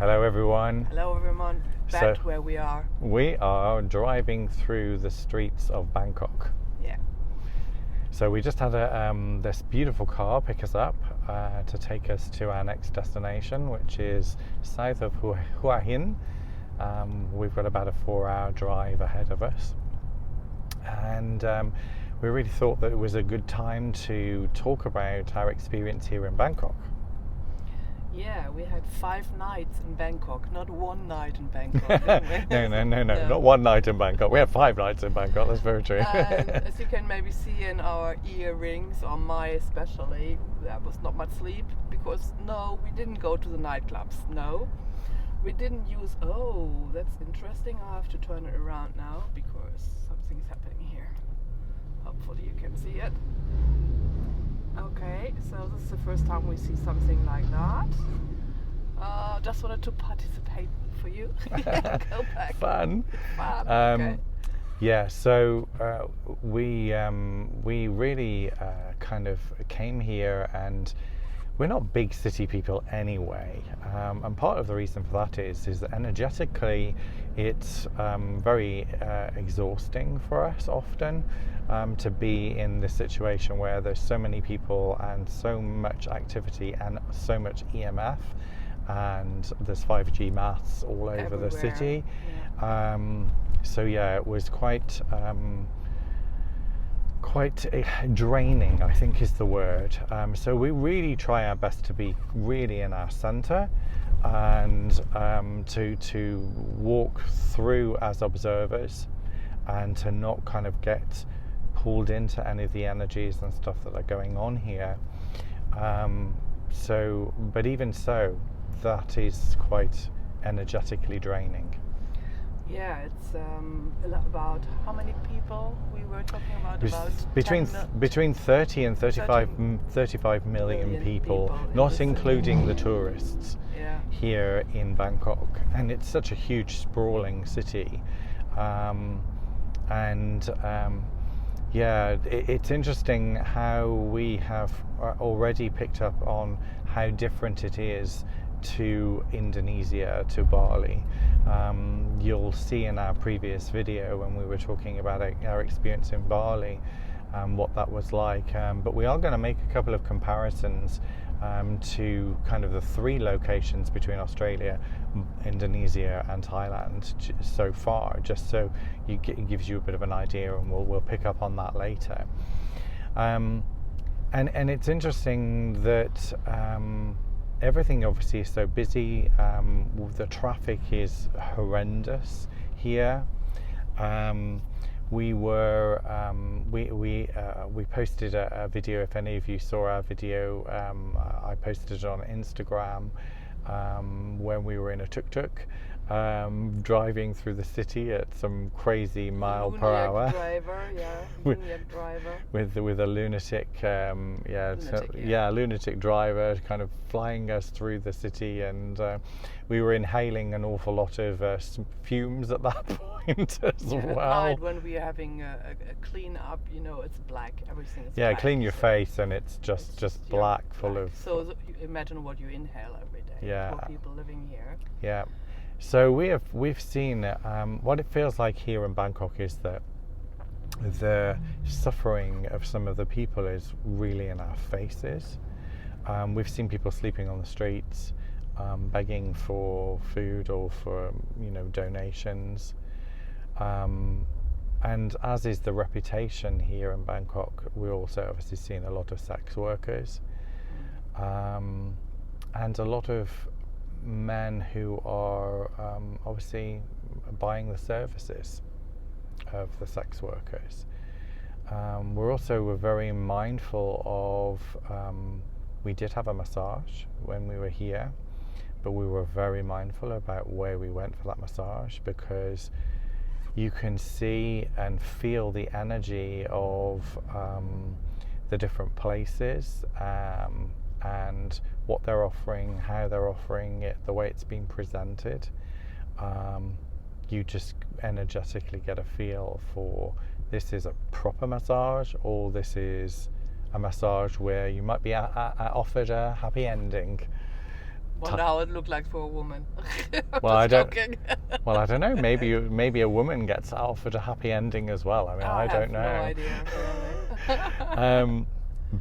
Hello everyone. Hello everyone, back to where we are. We are driving through the streets of Bangkok. Yeah. So we just had this beautiful car pick us up to take us to our next destination, which is south of Hua Hin. We've got about a 4-hour drive ahead of us. And we really thought that it was a good time to talk about our experience here in Bangkok. Yeah, we had 5 nights in Bangkok, not one night in Bangkok. Didn't we? No, not one night in Bangkok. We had 5 nights in Bangkok, that's very true. As you can maybe see in our earrings, or my especially, there was not much sleep because no, we didn't go to the nightclubs. No, we didn't use. Oh, that's interesting. I have to turn it around now because something's happening here. Hopefully you can see it. Okay, so this is the first time we see something like that. Just wanted to participate for you. Go back. Fun. Okay. Yeah, so we really kind of came here, and we're not big city people anyway. And part of the reason for that is that energetically it's very exhausting for us often to be in this situation where there's so many people and so much activity and so much EMF, and there's 5G masts all over Everywhere. the city. Yeah. So yeah, it was quite draining, I think is the word. So we really try our best to be really in our center and to walk through as observers and to not kind of get pulled into any of the energies and stuff that are going on here. But even so, that is quite energetically draining. Yeah, it's about how many people we were talking about? About Between 30 and 35 million people, not including the tourists, here in Bangkok. And it's such a huge, sprawling city. It's interesting how we have already picked up on how different it is to Indonesia, to Bali. You'll see in our previous video when we were talking about our experience in Bali, what that was like. But we are going to make a couple of comparisons to kind of the 3 locations between Australia, Indonesia and Thailand so far, just so it gives you a bit of an idea, and we'll pick up on that later. And it's interesting that everything obviously is so busy. The traffic is horrendous here. We posted a video. If any of you saw our video, I posted it on Instagram when we were in a tuk-tuk driving through the city at some crazy mile per hour. With a lunatic, lunatic driver kind of flying us through the city, and we were inhaling an awful lot of fumes at that point as well. At night when we are having a clean up, it's black. Everything is black. Clean your face, and it's just black, full of. So imagine what you inhale every day. Yeah. For people living here. Yeah. So we've seen what it feels like here in Bangkok is that the suffering of some of the people is really in our faces. We've seen people sleeping on the streets, begging for food or for donations, and as is the reputation here in Bangkok, we're also obviously seeing a lot of sex workers, and a lot of men who are obviously buying the services of the sex workers. We're very mindful of, we did have a massage when we were here, but we were very mindful about where we went for that massage, because you can see and feel the energy of the different places, and what they're offering, how they're offering it, the way it's been presented. You just energetically get a feel for, this is a proper massage, or this is a massage where you might be offered a happy ending. Wonder how it looked like for a woman. Well, I don't. Joking. Well, I don't know. Maybe a woman gets offered a happy ending as well. I mean, I don't know. I have no idea. Really.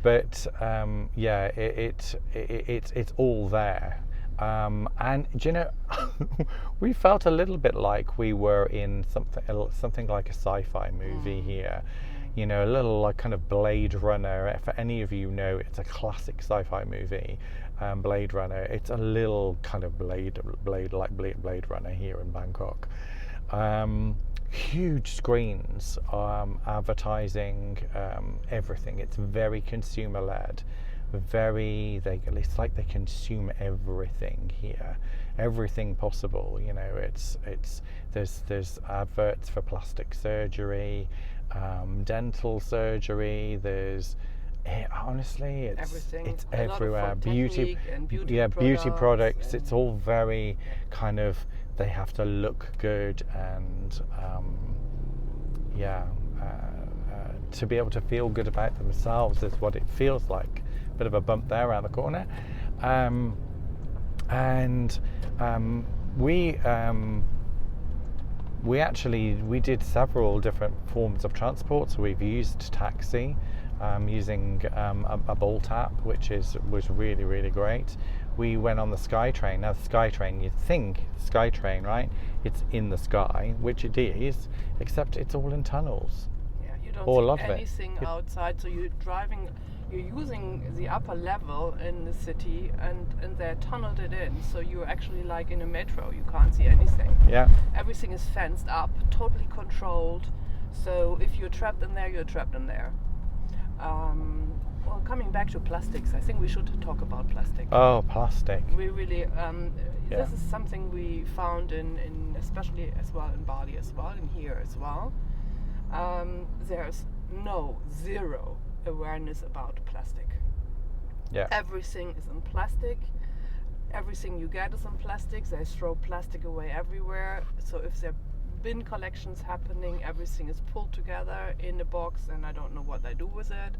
But yeah, it's all there. And do you know, we felt a little bit like we were in something like a sci-fi movie here. You know, a little like kind of Blade Runner. For any of you know, it's a classic sci-fi movie, Blade Runner. It's a little kind of Blade Runner here in Bangkok. Huge screens, advertising, everything. It's very consumer led. It's like they consume everything here, everything possible. You know, there's adverts for plastic surgery, dental surgery. Honestly, it's everywhere. Beauty products. It's all very kind of, they have to look good, and to be able to feel good about themselves is what it feels like. Bit of a bump there around the corner, we did several different forms of transport. So we've used taxi, using a Bolt app, which was really, really great. We went on the SkyTrain. Now the SkyTrain, you'd think SkyTrain, right? It's in the sky, which it is, except it's all in tunnels. Yeah, you don't see anything outside. So you're using the upper level in the city, and they're tunneled it in. So you're actually like in a metro. You can't see anything. Yeah. Everything is fenced up, totally controlled. So if you're trapped in there, you're trapped in there. Well, coming back to plastics, I think we should talk about plastic. Oh, plastic. We really, this is something we found in especially as well in Bali as well, and here as well. There's zero awareness about plastic. Yeah. Everything is in plastic. Everything you get is in plastic. They throw plastic away everywhere. So if there are bin collections happening, everything is pulled together in a box, and I don't know what they do with it.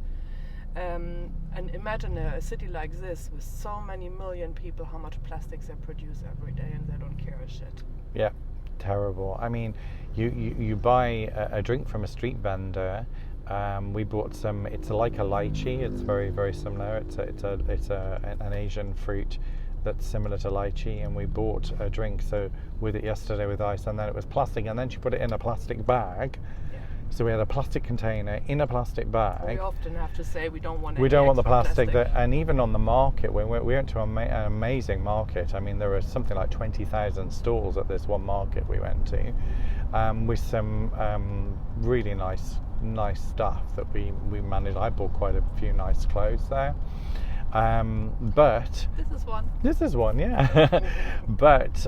And imagine a city like this with so many million people, how much plastics they produce every day, and they don't care a shit. Yeah, terrible. I mean, you buy a drink from a street vendor. We bought some. It's like a lychee. It's very, very similar. It's an Asian fruit that's similar to lychee, and we bought a drink with it yesterday with ice, and then it was plastic, and then she put it in a plastic bag. Yeah. So we had a plastic container in a plastic bag. We often have to say we don't want. We don't want the plastic. And even on the market, we went to an amazing market. I mean, there were something like 20,000 stalls at this one market we went to, with some really nice stuff that we managed. I bought quite a few nice clothes there. But this is one, yeah. But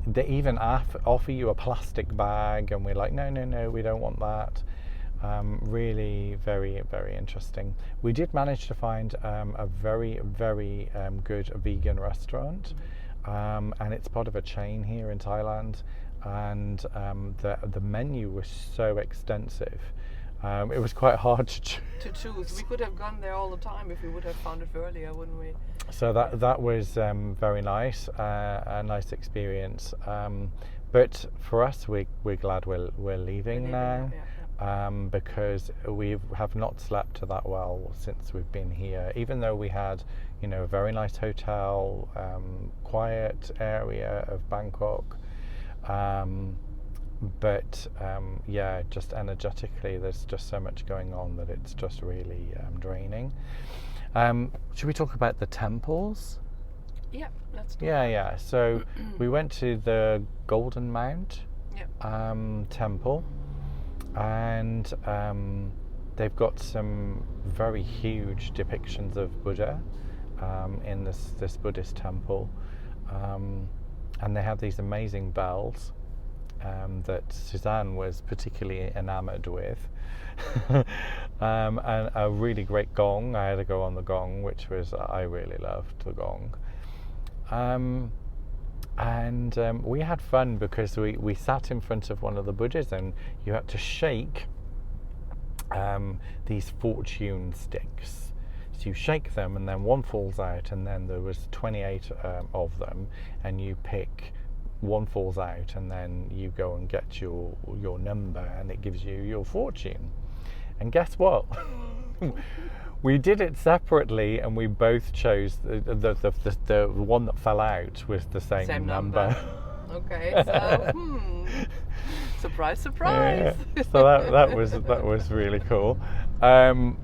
they even offer you a plastic bag, and we're like, no, we don't want that. Really very, very interesting. We did manage to find a very, very good vegan restaurant, and it's part of a chain here in Thailand, and the menu was so extensive. It was quite hard to choose. We could have gone there all the time if we would have found it earlier, wouldn't we? So that was very nice, a nice experience. But for us, we're glad we're leaving now, because we have not slept that well since we've been here. Even though we had, a very nice hotel, quiet area of Bangkok. But just energetically, there's just so much going on that it's just really draining. Should we talk about the temples? Yeah, let's do Yeah. So we went to the Golden Mount temple, and they've got some very huge depictions of Buddha in this Buddhist temple, and they have these amazing bells. That Suzanne was particularly enamoured with, and a really great gong. I had to go on the gong, which I really loved the gong. And we had fun because we sat in front of one of the Buddhas, and you had to shake these fortune sticks So you shake them, and then one falls out, and then there was 28 of them, and you pick. One falls out, and then you go and get your number, and it gives you your fortune. And guess what? We did it separately, and we both chose the one that fell out with the same number. Okay, so surprise, surprise. Yeah. So that was really cool. And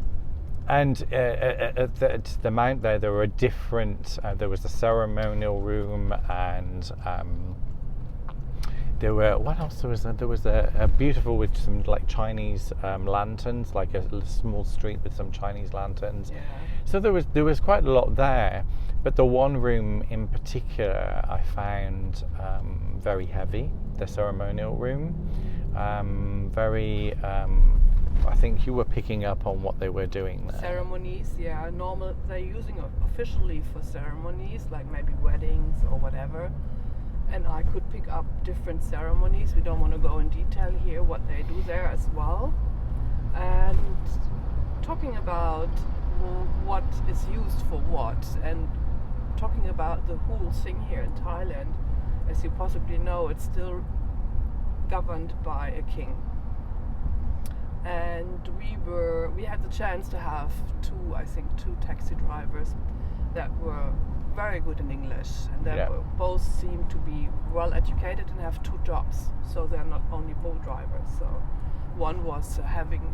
at the mount there were different. There was a ceremonial room, and there were, what else was there? There was a beautiful with some like Chinese lanterns, like a small street with some Chinese lanterns. Yeah. So there was quite a lot there, but the one room in particular I found very heavy. The ceremonial room, very. I think you were picking up on what they were doing there. Ceremonies, yeah, normal. They're using it officially for ceremonies, like maybe weddings or whatever. And I could pick up different ceremonies. We don't want to go in detail here what they do there as well. And talking about what is used for what, and talking about the whole thing here in Thailand, as you possibly know, it's still governed by a king. And we had the chance to have two taxi drivers that were very good in English, and they both seem to be well educated and have two jobs, so they're not only boat drivers. So one was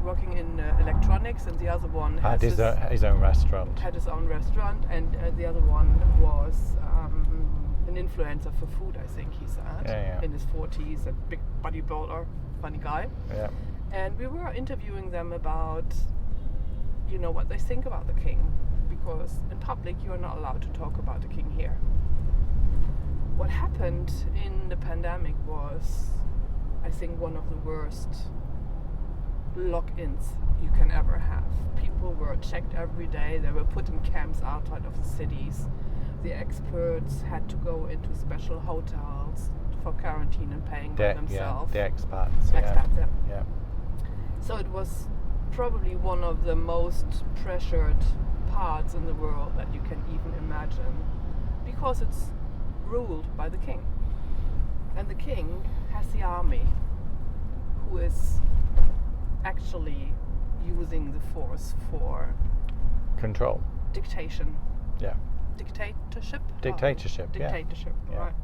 working in electronics, and the other one had his own restaurant. Had his own restaurant, and the other one was an influencer for food, I think he said, in his 40s, a big bodybuilder, funny guy. Yeah. And we were interviewing them about, what they think about the king, because in public you are not allowed to talk about the king here. What happened in the pandemic was, I think, one of the worst lock-ins you can ever have. People were checked every day. They were put in camps outside of the cities. The experts had to go into special hotels for quarantine and paying by themselves. The expats. Yeah. So it was probably one of the most pressured parts in the world that you can even imagine, because it's ruled by the king. And the king has the army, who is actually using the force for control. Dictation. Yeah. Dictatorship, yeah. Right.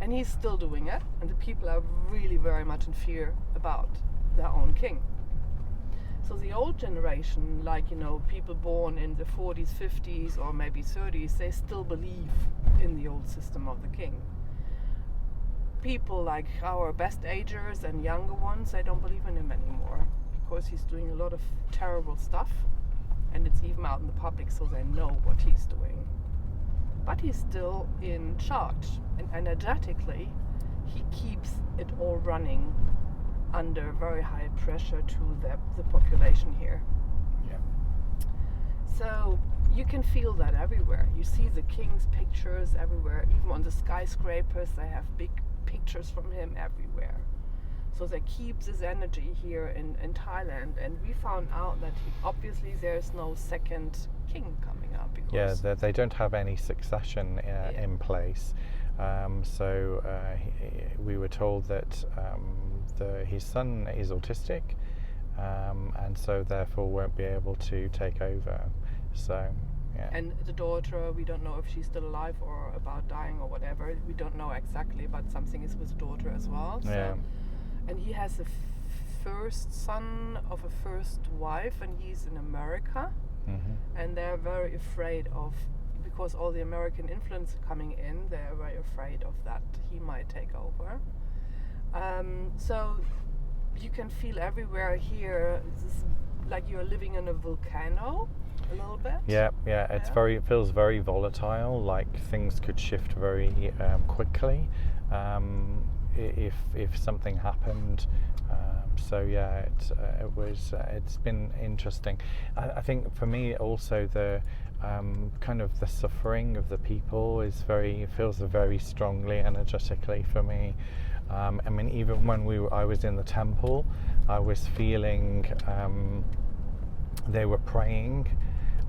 And he's still doing it, and the people are really very much in fear about their own king. So the old generation, people born in the 40s, 50s, or maybe 30s, they still believe in the old system of the king. People like our best agers and younger ones, they don't believe in him anymore, because he's doing a lot of terrible stuff, and it's even out in the public, so they know what he's doing. But he's still in charge, and energetically he keeps it all running under very high pressure to the population here. Yeah. So you can feel that everywhere. You see the king's pictures everywhere, even on the skyscrapers they have big pictures from him everywhere. So they keep this energy here in Thailand, and we found out that obviously there's no second king coming up, because they don't have any succession in place. So we were told that his son is autistic, and so therefore won't be able to take over. So, yeah. And the daughter, we don't know if she's still alive or about dying or whatever. We don't know exactly, but something is with the daughter as well. So. Yeah. And he has a first son of a first wife, and he's in America. Mm-hmm. And they're very afraid of, because all the American influence coming in, they're very afraid of that he might take over. So you can feel everywhere here, this, like you're living in a volcano a little bit. Yeah. It feels very volatile, like things could shift very quickly if something happened. It's been interesting. I think for me also the kind of the suffering of the people feels very strongly energetically for me. I mean, even when I was in the temple, I was feeling they were praying,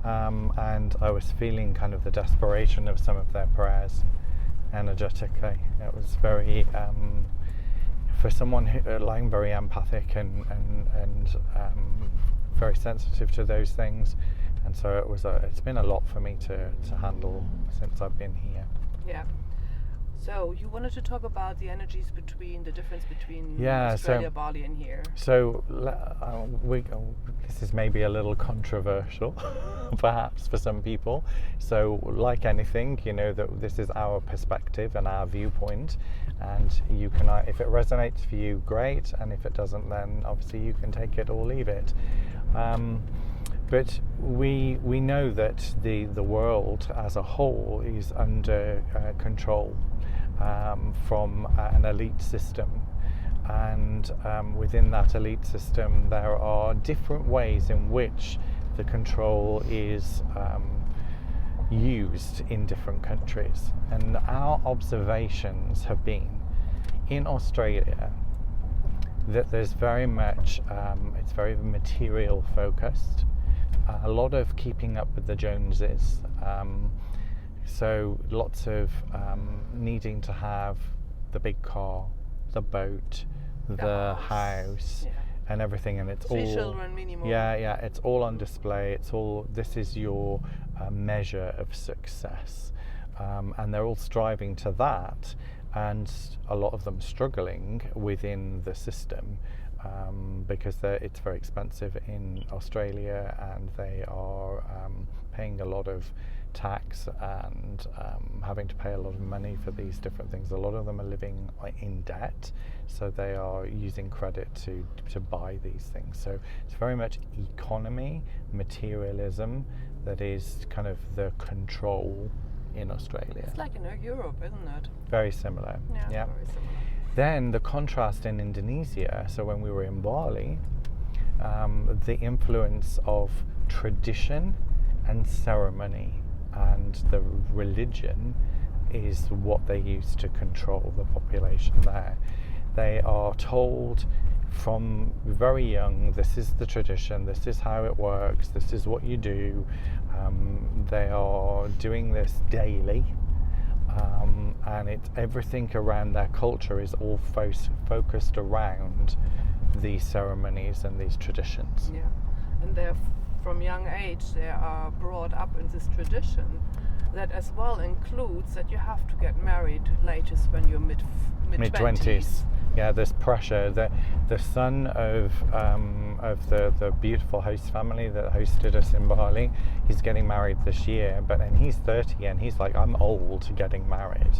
and I was feeling kind of the desperation of some of their prayers energetically. It was very, for someone who, I'm very empathic and very sensitive to those things, and so it's been a lot for me to handle since I've been here. Yeah. So you wanted to talk about the energies the difference between Yeah, Australia, Bali, and here. So this is maybe a little controversial, perhaps for some people. So, like anything, that this is our perspective and our viewpoint, and you can, if it resonates for you, great, and if it doesn't, then obviously you can take it or leave it. But we know that the world as a whole is under control from an elite system, and within that elite system there are different ways in which the control is used in different countries. And our observations have been in Australia that there's very much it's very material focused, a lot of keeping up with the Joneses, so lots of needing to have the big car, the boat, the house, and everything, and it's 3 all children minimum. Yeah, it's all on display. It's all, this is your measure of success, and they're all striving to that, and a lot of them struggling within the system, because it's very expensive in Australia, and they are paying a lot of tax and having to pay a lot of money for these different things. A lot of them are living in debt, so they are using credit to buy these things. So it's very much economy, materialism that is kind of the control in Australia. It's like in Europe, isn't it? Very similar. Yeah. Very similar. Then the contrast in Indonesia, so when we were in Bali, the influence of tradition and ceremony and the religion is what they use to control the population there. They are told from very young, this is the tradition, this is how it works, this is what you do. They are doing this daily, and everything around their culture is all focused around these ceremonies and these traditions. Yeah, and they're from young age they are brought up in this tradition that as well includes that you have to get married latest when you're mid-20s. Yeah, there's pressure. The son of the beautiful host family that hosted us in Bali, he's getting married this year, and he's 30, and he's like, I'm old getting married.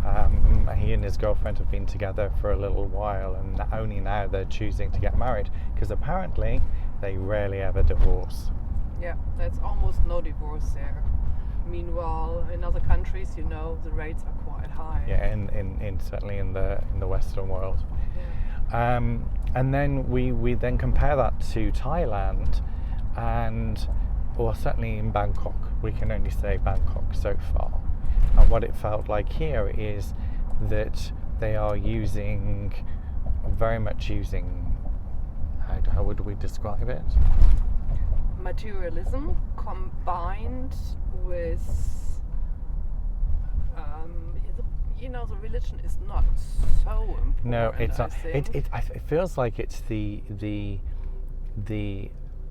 Mm-hmm. He and his girlfriend have been together for a little while, and only now they're choosing to get married, because apparently they rarely ever divorce. Yeah, there's almost no divorce there. Meanwhile, in other countries, the rates are quite high. Yeah, in certainly in the Western world. Yeah. And then we then compare that to Thailand, and certainly in Bangkok. We can only say Bangkok so far. And what it felt like here is that they are very much using. How would we describe it? Materialism combined with the religion is not so important. No, it's not. It feels like it's the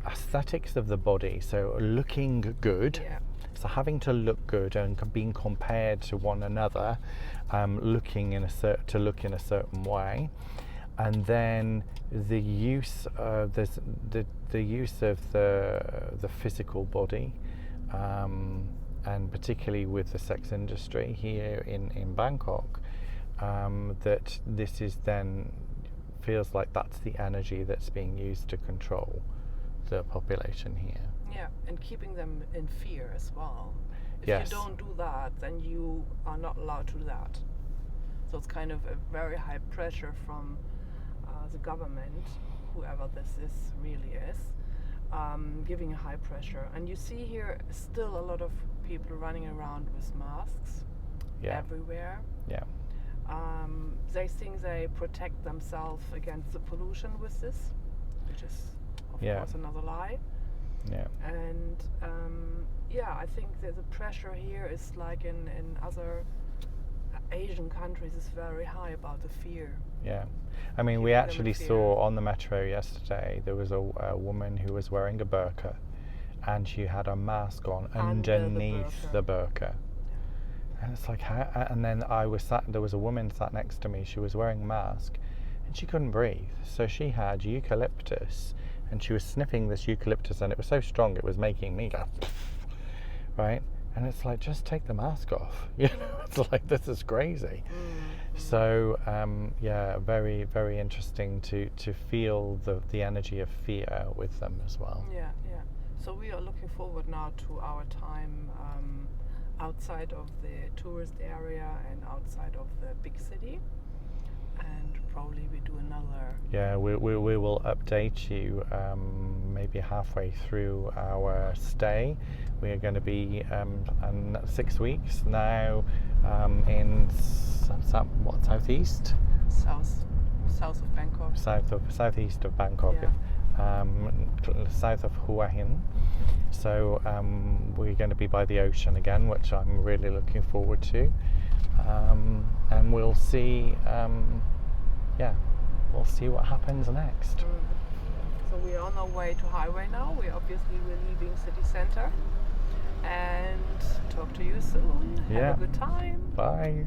aesthetics of the body. So looking good. Yeah. So having to look good and being compared to one another, looking in a certain way. And then the use of the use of the physical body, and particularly with the sex industry here in Bangkok, that this is then feels like that's the energy that's being used to control the population here. Yeah, and keeping them in fear as well. If Yes. you don't do that, then you are not allowed to do that. So it's kind of a very high pressure from the government, whoever this really is, giving a high pressure. And you see here still a lot of people running around with masks everywhere. Yeah. They think they protect themselves against the pollution with this, which is of course another lie. Yeah. And yeah, I think that the pressure here is like in other Asian countries is very high about the fear. Yeah. I mean, we Keeping them in actually fear. saw on the metro yesterday, there was a woman who was wearing a burqa, and she had a mask on Under the underneath the burqa. And it's like, how? And then there was a woman sat next to me, she was wearing a mask, and she couldn't breathe. So she had eucalyptus, and she was sniffing this eucalyptus, and it was so strong, it was making me go, right? And it's like, just take the mask off. You know, it's like, this is crazy. So yeah, very, very interesting to feel the energy of fear with them as well. Yeah, yeah. So we are looking forward now to our time outside of the tourist area and outside of the big city, and probably we do another. Yeah, we will update you maybe halfway through our stay. We are going to be 6 weeks now in southeast, South of Bangkok. southeast of Bangkok, south of Hua Hin. So we're going to be by the ocean again, which I'm really looking forward to, and we'll see. We'll see what happens next. So we are on our way to highway now. We're leaving city center, and talk to you soon. Yeah. Have a good time. Bye.